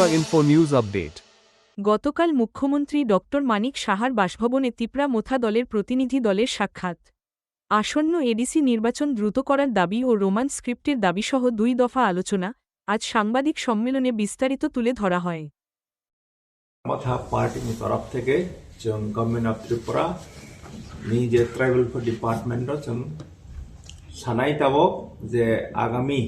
Tripura Info News Update. গতকাল মুখ্যমন্ত্রী doctor মানিক সাহার বাসভবনে তিপ্রা মোথা দলের প্রতিনিধি দলের সাক্ষাৎ। আসন্ন এডিসি নির্বাচন দ্রুত করার দাবি ও রোমান স্ক্রিপ্টের দাবিসহ 2 দফা আলোচনা আজ সাংবাদিক সম্মেলনে বিস্তারিত তুলে ধরা হয়। मोथा पार्टी तरफ থেকে जों गवर्नमेंट ऑफ त्रिपुरा नि जे ट्राइबल डिपार्टमेंट जों सानाय ताबो जे आगामी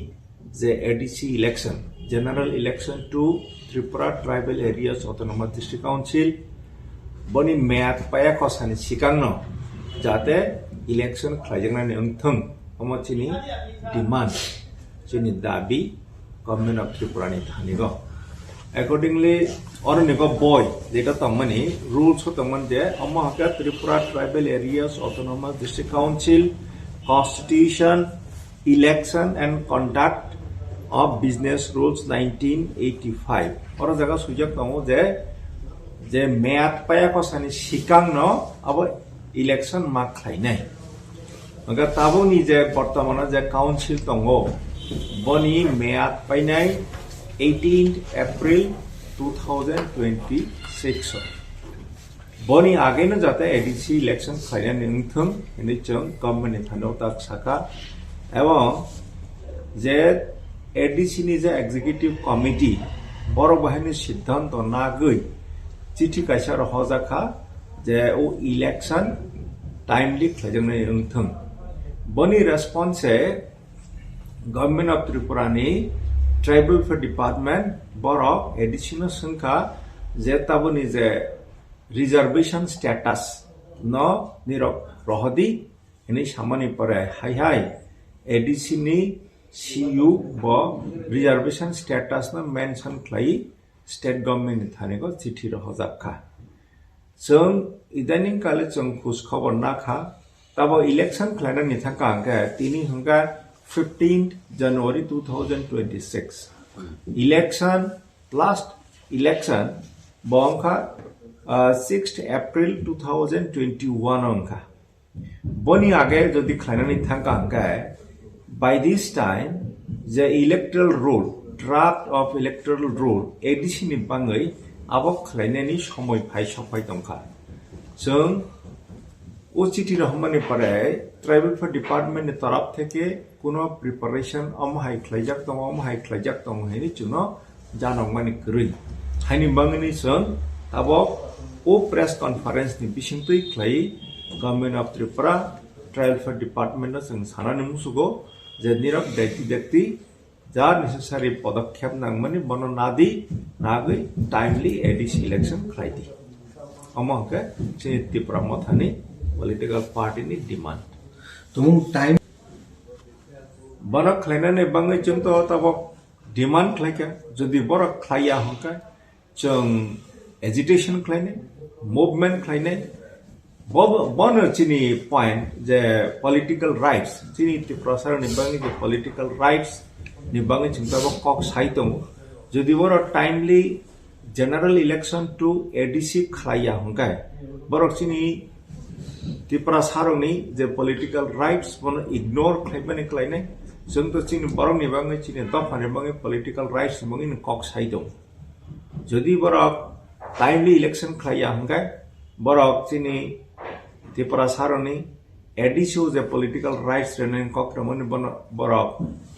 जे ADC election general election to Tripura tribal areas autonomous district council बनि मेयाद पाया खसानि सिगांनो जाते इलेक्शन खालायजोंनानै ओंथों अमथिनि डिमांड जोंनि दाबि गवर्नमेंट ऑफ त्रिपुरा नि थानिगो Accordingly, Ornigo boy, data Tamani, rules of Tamande, Amahaka, Tripura Tribal Areas Autonomous District Council, Constitution, Election and Conduct of Business Rules 1985. Or as a subject Tamo, the Mayat Payakosani Shikang no, our election mark Hainai. Aga Taboni, the Portamana, the Council Tongo, Boni Mayat Painai. 18th April 2026 बनी आगे न जाता ADC election खायन निथम इनिचों government थानोता साका एवं जे ADC नि जे executive committee बर बाहिनी सिद्धांत नागै चिठी कायसार हजाखा जे ओ election timely खायजों निथम बनी रेस्पॉन्स है गवर्नमेंट ऑफ त्रिपुरा नि ट्राइबल डिपार्टमेंट बरफ एडिशनल संख्या जे ताबनी जे रिजर्वेशन स्टेटस न निरक रहदी इनि सामानि परे हाय हाय एडीसी नि सीयू ब रिजर्वेशन स्टेटस न मेंशन खाई स्टेट गवर्नमेंट नि थानेको चिठी रहजाखा जों इदानिं काले जों खुश खबर नाखा ताबो इलेक्शन खायना निथाका अंके तिनि हंगा 15th January 2026 election last election bongka 6th April 2021 onka boni age jodi khlainani thangka angka by this time the electoral roll draft of electoral roll edition ni bangai abok khlainani somoy phai sopai tongka जों ओ चिठी रहमानि परे tribal department नि तरफ थेके कोनो preparation अमहाय खलायजाक दङ अमहाय खलायजाक दङ हेनि जुनो जानमानि गरै हायनि बांगनि जों ताबो ओ प्रेस कॉन्फ्रेंस नि बिसिंतै खलाय government of Tripura tribal department जों सानानि मुसुगो जे निरक व्यक्ति जा नेसेसारि पदक्षेप नांगमानि बनो नादि नागै timely ADC election खलायदि अमहाके J Tripura मथानि political party ni demand. Tung time. Barak khlaina ne bangai chung to tabok demand khlaika. Jodi barak khlaya hongka chung agitation khlaine, movement khlaine. Bon chini point the political rights. Chini ti prasar ni bangai the political rights ni bangai chung tabok kok saitong. Jodi barak timely general election to ADC khlaya hongka. Barak chini Tripura सारंनि जे political rights बन ignore खालामनानै खालायनाय जों तो चिनि बरंनि बाङै चिनि दफानि बाङै political rights बाङै कक साइ दं जदि बरक टाइमली इलेक्शन खालाया हंगाय बरक चिनि त्रिपुरा सारंनि एडिसि जे पॉलिटिकल राइट्स रेने कक रमनि बन बरक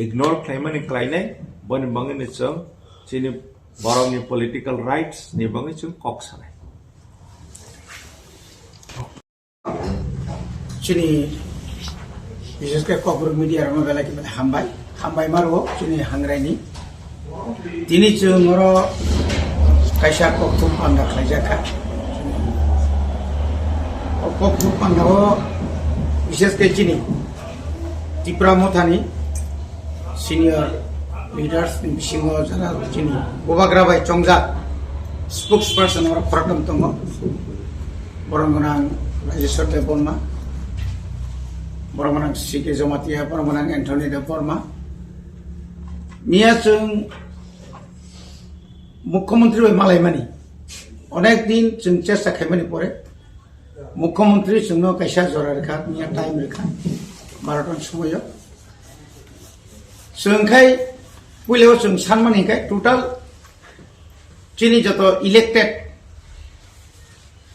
इग्नोर खालामनानै खालायनाय बनि बाङै जों चिनि बरंनि पॉलिटिकल राइट्स नि बाङै जों कक सानाय Chini biseskai corporate media rama bela ki hambai margo chini hangrai ni tini chungoro kaisa koktum panda khlajaka koktum panda ho biseskai chini Tripura mothani senior leaders in bisingo jara chini bobagra bai chongjak spokesperson ora program tongo borongonang Rajeswar Deborma Boromanang Sike Jomatia, Boromanang Anthony de Borma. Mia Chung Mukhomontri Malaimani. Onek din Chung Chesta Kemani Pore. Mukhomontri Chung no Kaisha Zoraka, Mia Time Rika, Marathon Sumoyo. Chung Kai, Willow Chung Sanmanika, total চিনি যত elected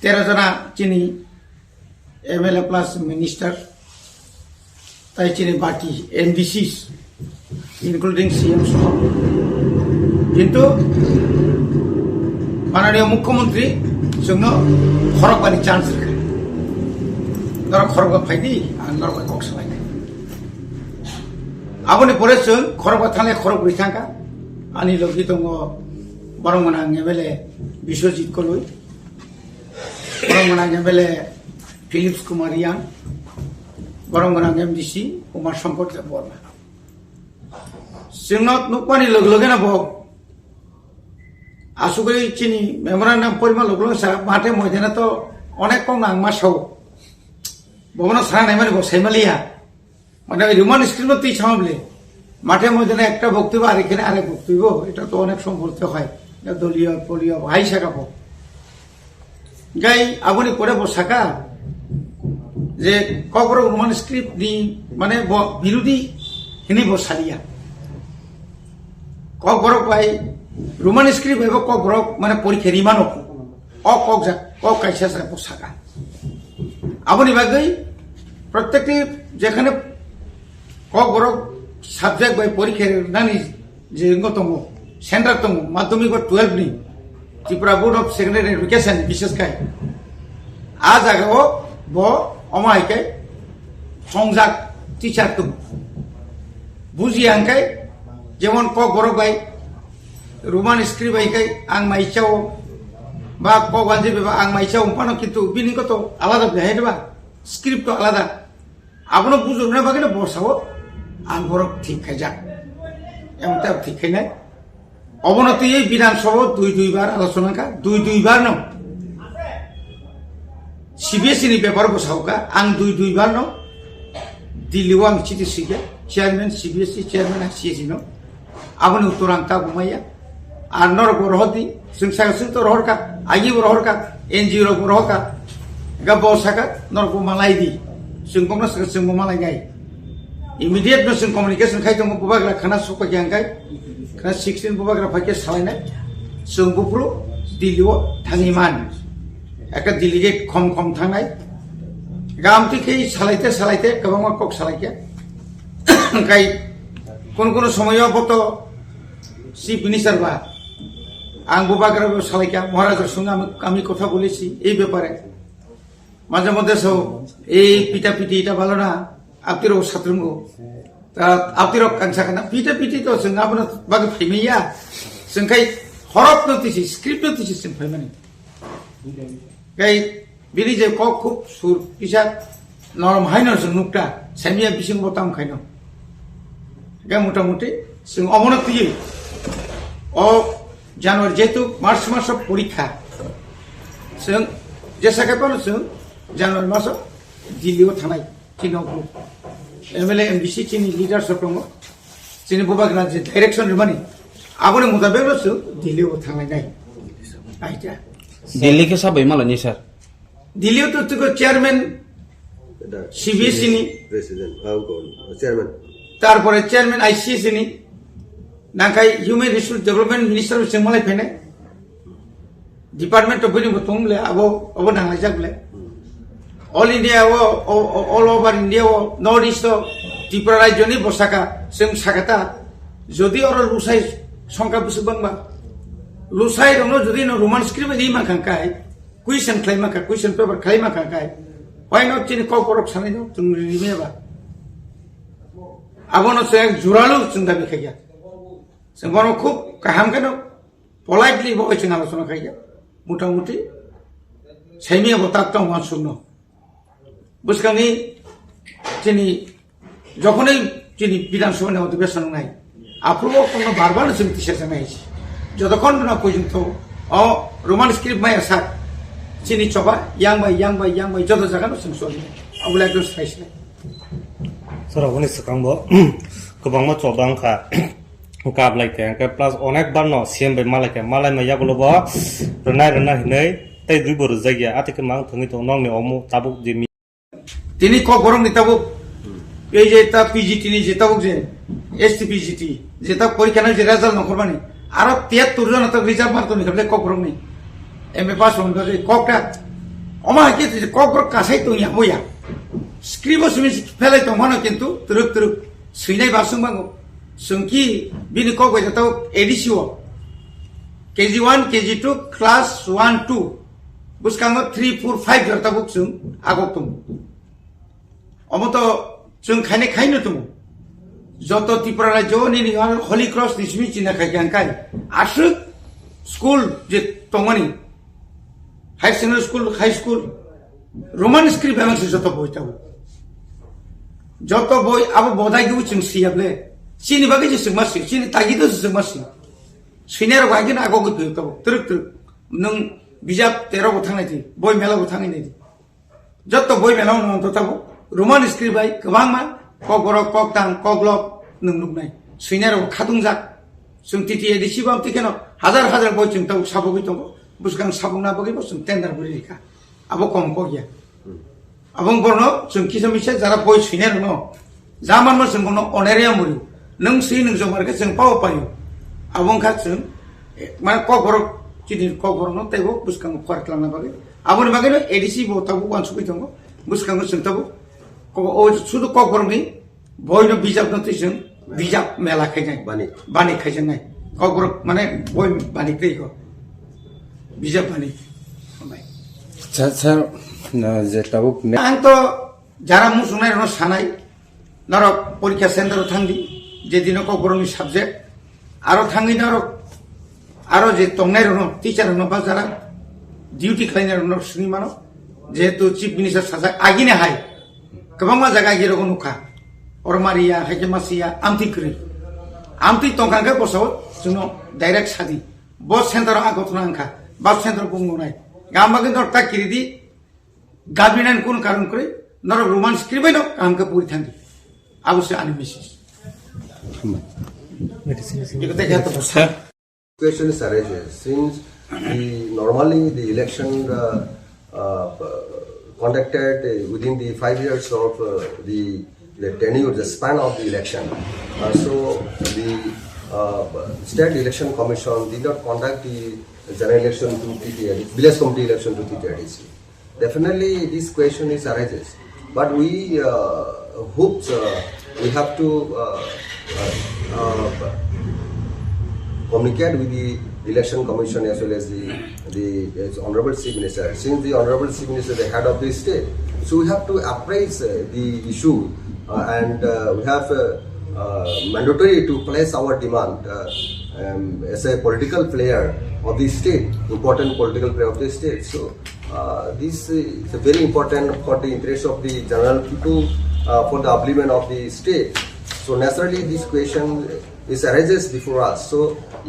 13 জনা চিনি MLA plus minister তাই চিনি বাকি MDCs including CM সহ কিন্তু মাননীয় মুখ্যমন্ত্রী জন্য খরকবানি চান্স রেখে ধরো খরবা ফাইদি আর নরবাই কক্সবাই আপনি পড়েছেন খরবা থাকলে খরব রেখাঙ্কা আনি লগি দङ বরংমনাং MLA বিশ্বজিৎ কলুই বরংমনাং MLA ফিলিপস কুমার ইয়াং বরংমনাং MDC কুমার শঙ্কর দেব বর্মা जोंनाव नुकमानि लोगो लोगोनो बक आसुगुरि चिनि मेमोरेन्डाम परिमा लोगो लोगो सारा माथे मयदाना तो अनेक कम नां मासाव बबना सारा नाय माने बसाइमालिया মানে রোমান স্ক্রিপ্ট তুই ছামলে মাঠে ময়দানে একটা বক্তব্য আর এখানে আরেক বক্তব্য এটা তো অনেক সময় বলতে হয় দলীয় পলীয় ভাই শাখাবো গাই আপনি পরে বসাকা যে কবর রোমান স্ক্রিপ্ট দি মানে বিরোধী হিনি বসালিয়া কক বরক পাই রোমান স্ক্রিপ্ট এবং কক বরক মানে পরীক্ষা রিমানো কক কাইসা পোশাকা আপনি বাকি প্রত্যেকটি যেখানে কক বরক সাবজেক্ট বাই পরীক্ষা নানি যে দङ সেন্টার দङ মাধ্যমিক 12 নি Tripura board of secondary education বিশেষ কাই আ জায়গাও ব অমাইকে সংজাক টিচার দङ বুঝি আঙ্কাই যেমন ক বরক বাই রোমান স্ক্রিপ্ট বাইকাই আং মাইচাও বা ক গাঞ্জি বেবা আং মাইচাও উপানো কিন্তু বিনিগত আলাদা বেহাইবা স্ক্রিপ্ট তো আলাদা আপনি বুঝুন না বাকি বসাও আং বরক ঠিক খাই যাক এমনটা ঠিক খাই নাই অবনতি এই বিধানসভা দুইবার আলোচনা কা দুইবার ন CBSE ni ব্যাপার বসাওকা আং দুইবার ন দিল্লিও আং চিঠি শিখে চেয়ারম্যান CBSE চেয়ারম্যান CSE ন আপনি উত্তরাং তা ঘুমাইয়া আর নরক রহতি সিংসাগসিং তো রহরকা আইব রহরকা NGO রক রহকা গাব সাকা নরক মালাই দি সিংপংনা সিং মালাই গাই ইমিডিয়েট নো সিং কমিউনিকেশন খাইতো বুবাগ্রা খানা সুপা গ্যাংগাই খানা 16 বুবাগ্রা ফাইকে সালাইনাই সিং বুপ্রু দিল্লিও থাঙিমান একটা ডিলিগেট খম থাंनाय গামতি খেই সালাইতে গোबां কক সালাইকে গাই কোন সময়ও বত চিফ মিনিস্টার বা আং বুবাগ্রা সালাইকা মহারাজার সঙ্গে আমি কথা বলেছি এই ব্যাপারে মাঝে মধ্যে সব এই পিটাপিটি এটা ভালো না আপতিরও সাতরঙ্গ তা আপতিরও কাংসাখানা পিটাপিটি তো जों আপনার বাগে ফেমিয়া जों খাই হরফ নতিছি স্ক্রিপ্ট নতিছি जों ফেমানি গাই বিনি যে কক খুব সুর পিসা নরম হাইন जों নুকটা সামিয়া বিসিং বতাম খাইনো গাই মোটামুটি जों অবনতি ও জানুয়ারি যেহেতু মার্চ মাসের পরীক্ষা जों जेसाके पानो जों জানুয়ারি মাসে দিল্লিও থানায় চিনগু MLA MDC চিনি লিডারশিপ দङ চিনি বুবাগ্রা যে ডাইরেকশন রিমানি আপনি মোতাবেক जों দিল্লিও থানায় নাই আইটা दिल्ली के सब मालानी सर দিল্লিও তো চেয়ারম্যান CBSE নি প্রেসিডেন্ট চেয়ারম্যান তারপরে চেয়ারম্যান ICSE নি নাকাই হিউম্যান রিসোর্স ডেভেলপমেন্ট মিনিস্টার जों মালাই ফেনে ডিপার্টমেন্ট অফ বিলিং বতংলে আবো নাংলাই জাগলে all India all over India north east Tripura রাজ্যনি বসাকা जों সাকাতা যদি অর লুসাই সংখ্যা বেসেबांबा লুসাই দङ যদি রোমান স্ক্রিপ্ট দি মাখাंखाय কুইশন খাইমাখা কুইশন পেপার খাইমাखांखाय why not চিনি কপরক সানাই দাও जों রিমেবা আবনো সে এক জোরালো जों দাবি খাইয়া जों বড় খুব কাহাম কেন পলাইটলি বয় जों আলোচনা খাইয়া মোটামুটি সাইমিয়া বতাকটা মান শূন্য বুঝকানি চিনি যখনই চিনি বিধানসভা অধিবেশন নাই আপ্রুভ কোনো বারবার जों তিসা জানাইছি যতক্ষণ না পর্যন্ত রোমান স্ক্রিপ্ট মাই আসার চিনি চবা ইয়াং বাই যত জায়গানো जों সলি আবুলা একদম স্পাইসলাই सरावनि सिगांबो गोबां चबांखा गाबलायखे ओंखाय प्लास अनेक बारनो सिएमबाय मालायखे मालाय मायाबलबो रनाय हिनै तै दुइ बर जायगा आथिके मां थङि तो नंनि अमु ताबुक जे তিনি ক গরম নিতাবুক এই যে তা PGT নি যেতাবুক যে STPGT যেটা পরীক্ষা না যে রেজাল্ট নকরবানি আরো 73 জন তো রিজার্ভ মারতো নি খাবলে ককরং নি এমএ পাস হন তো ককটা অমা কি ককর কাছাই তো ইয়া হইয়া স্ক্রিবো সুমি ফেলাই তো মনে কিন্তু তুরুক তুরুক সুইনাই বাসুং বাঙ্গো সুংকি বিনি কক হইতা তো এডিসিও কেজি 1 কেজি 2 ক্লাস 1 2 বুসকাঙ্গো 3 4 5 জরতা বুক সুং আগক তুম অমতো जों खायनो दङ যত ত্রিপুরা রাজ্য नि हलि क्रस निसमि चिना खायखांखाय आसु स्कुल जे तंगनि high secondary school high school roman script बांगसे যত বই তাও যত বই আবো বদাই গু जों सियाबले सिनि बागै जे जों मासि सिनि तागिदो जों मासि सिनेर बागै ना आगो गु ताव तुरुक तुरुक नों बिजाब 13 बो थांनाय दि बय मेला बो थांनाय दि যত বই মেলাव नंत ताव रोमान स्क्रिप्ट बाय गोबांमा ककरक ककटां कग्लब नोंनुबनाय सुइनाराव खादुंजाक जों टिटि एडिसि बाम तिकेन हाजार हाजार बय जों ताव साबगै दङ बुसगां साबुंना बगै बसुं टेन्डार बरि लिखा आबो कम कगिया आबं बरनो जों किसमिसे जारा बय सुइनार न जामान म जों बनो अनेरिया मुरि नों सुइ नों जमारके जों पाव पायो आबं खा जों माने ककरक चिनि ककरक न ताइबो बुसगां फरख्लांना बगै आबोनि बगै एडिसि बो ताव वानसुबै दङ बुसगां जों ताव শুধু ককরনি বইনো বিজাব নতি जों বিজাব মেলা খাইনাय বানি খাইজनाय ককর মানে বই বানি কইগো বিজাব বানি স্যার যেটাও আং তো যারা মুসুনাই রন সানাই নর পরীক্ষা সেন্টারে থাঙ্গি যেদিন ককরনি সাবজেক্ট আরো থাঙ্গি আরো যে তংনাই রন টিচার রন বা যারা ডিউটি খাইনাই রন সুনি মানো যেহেতু চিফ মিনিস্টার সাজা আগিনে হাই गोबां जायगा गिरगो नुखा अरमारिया हाइकेमासिया आमतिक्रि आमति तंखांखा बसाव जोंनो डाइरेक्ट सादि बस सेन्टार आगथना आंखा बस सेन्टार बुंगुनाय गामबागै दरता किरिदि गाबिनान कोन कारण करे नर रोमान स्क्रिबाय न कामका पुरि थांदि अवश्य आनि मेसेज इको देखा तो sir Question is arises since normally the election conducted within the 5 years of the tenure, the span of the election. So the State Election Commission did not conduct the general election to TTRDC, village committee election to TTRDC. Definitely this question is arises, but we hope we have to communicate with the Election Commission as well as the Honorable Chief Minister. Since the Honorable Chief Minister is the head of the state, so we have to appraise the issue and we have mandatory to place our demand as a political player of the state, important political player of the state. So this is very important for the interest of the general people, for the upliftment of the state. So naturally this question is arises before us. So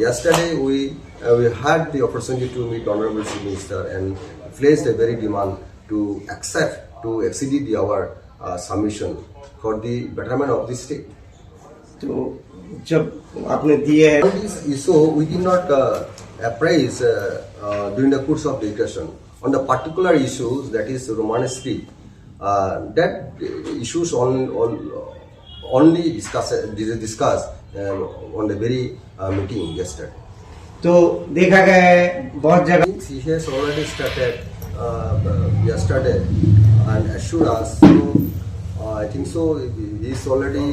yesterday we had the opportunity to meet Honorable Chief Minister and placed a very demand to accept to exceed our submission for the betterment of the state. तो जब आपने दिए है On this issue, we did not appraise during the course of discussion on the particular issues, that is Roman script. That issues only discussed on the very meeting yesterday. तो देखा गया है बहुत जगह He has already started yesterday and assured us. So I think so. He's already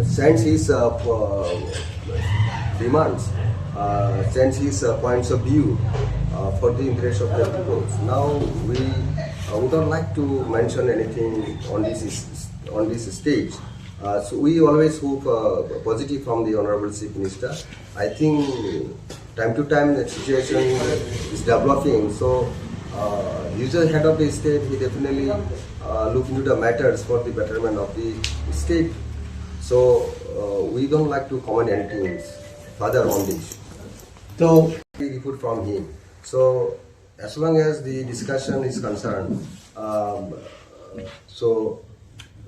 sends his demands, sends his points of view for the interest of the people. Now we don't like to mention anything on this stage. So we always hope positive from the Honorable Chief Minister. I think time to time the situation is developing. So he's the head of the state. He definitely look into the matters for the betterment of the state. So we don't like to comment anything further on this. तो Input from him. So as long as the discussion is concerned, so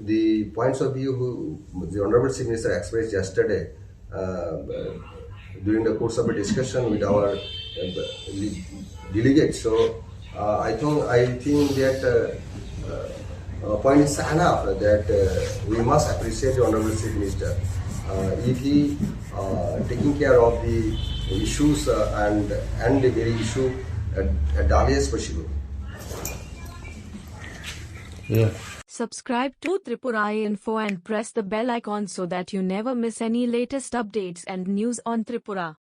the points of view the Honorable Chief Minister expressed yesterday during the course of a discussion with our delegates. So I think that point is enough that we must appreciate the Honorable Chief Minister. If he taking care of the issues and the very issue at the earliest possible. Yeah. Subscribe to Tripura Info and press the bell icon so that you never miss any latest updates and news on Tripura.